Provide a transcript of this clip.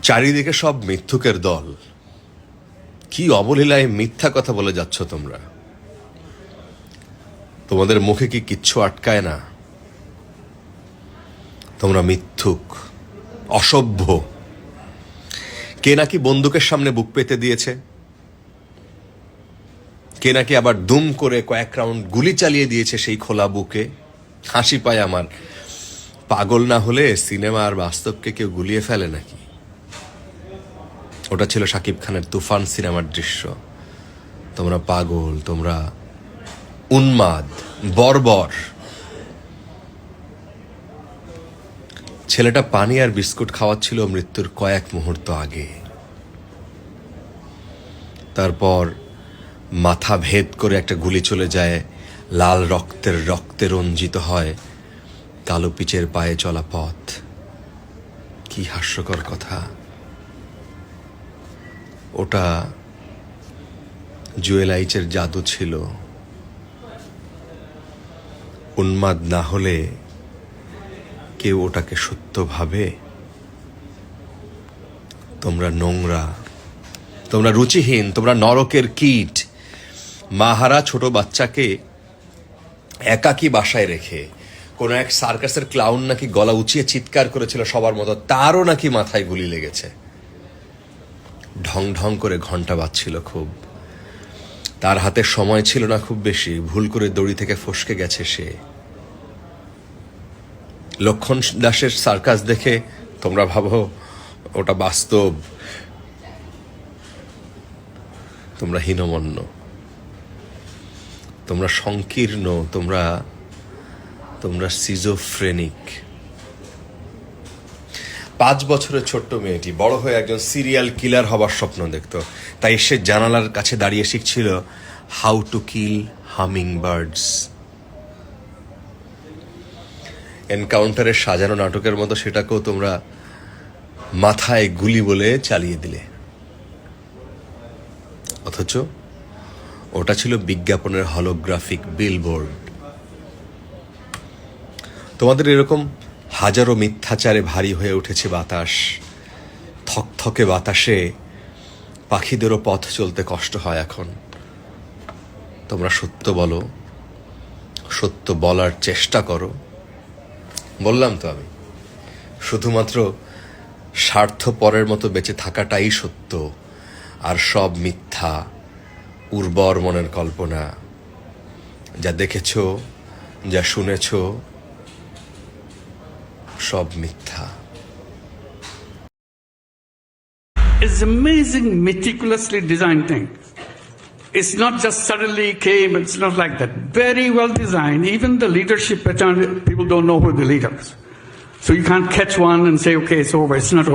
চারিদিকে সব মিথ্যুকের দল। কি অবলীলায় মিথ্যা কথা বলে যাচ্ছ তোমরা? তোমাদের মুখে কি কিচ্ছু আটকায় না? তোমরা মিথ্যুক, অসভ্য। কে নাকি বন্দুকের সামনে বুক পেতে দিয়েছে, কে নাকি আবার দুম করে কয়েক রাউন্ড গুলি চালিয়ে দিয়েছে সেই খোলা বুকে। হাসি পায় আমার। পাগল না হলে সিনেমা আর বাস্তবকে কেউ গুলিয়ে ফেলে নাকি? ওটা ছিল শাকিব খানের তুফান সিনেমার দৃশ্য। তোমরা পাগল, তোমরা উন্মাদ, বর্বর। ছেলেটা পানি আর বিস্কুট খাওয়াচ্ছিল মৃত্যুর কয়েক মুহূর্ত আগে। তারপর মাথা ভেদ করে একটা গুলি চলে যায়, লাল রক্তে রঞ্জিত হয় কালো পিচের পায়ে চলা পথ। কি হাস্যকর কথা! ওটা জুয়েল আইচের জাদু ছিল। উন্মাদ না হলে কেউ ওটাকে সত্য ভাবে? তোমরা নোংরা, তোমরা রুচিহীন, তোমরা নরকের কীট। মাহারা ছোট বাচ্চাকে একাকী বাসায় রেখে কোন এক সার্কাসের ক্লাউন নাকি গলা উঁচিয়ে চিৎকার করেছিল সবার মতো, তারও নাকি মাথায় গুলি লেগেছে। ঢং ঢং করে ঘন্টা বাজছিল খুব। তার হাতে সময় ছিল না খুব বেশি, ভুল করে দড়ি থেকে ফসকে গেছে সে। লক্ষণ দাসের সার্কাস দেখে তোমরা ভাবো ওটা বাস্তব। তোমরা হীনমন্য, তোমরা সংকীর্ণ, তোমরা সিজোফ্রেনিক। 5 বছরের ছোট্ট মেয়েটি বড় হয়ে একজন সিরিয়াল কিলার হবার স্বপ্ন দেখত। তাই সে জানালার কাছে দাঁড়িয়ে শিখছিল how to kill humming birds. এনকাউন্টারের সাজানো নাটকের মতো সেটাকেও তোমরা মাথায় গুলি বলে চালিয়ে দিলে। অথচ ওটা ছিল বিজ্ঞাপনের হলোগ্রাফিক বিলবোর্ড। তোমাদের এরকম হাজারো মিথ্যাচারে ভারী হয়ে উঠেছে বাতাস। থকথকে বাতাসে পাখিদেরও পথ চলতে কষ্ট হয় এখন। তোমরা সত্য বলো, সত্য বলার চেষ্টা করো। বললাম তো আমি, শুধুমাত্র স্বার্থপরের মতো বেঁচে থাকাটাই সত্য, আর সব মিথ্যা, উর্বর মনের কল্পনা। যা দেখেছ, যা শুনেছ, সব মিথ্যা। It's amazing, meticulously designed thing. It's not just suddenly came, it's not like that. Very well designed. Even the leadership pattern, people don't know who the leader is. So you can't catch one and say, okay, it's over. It's not over.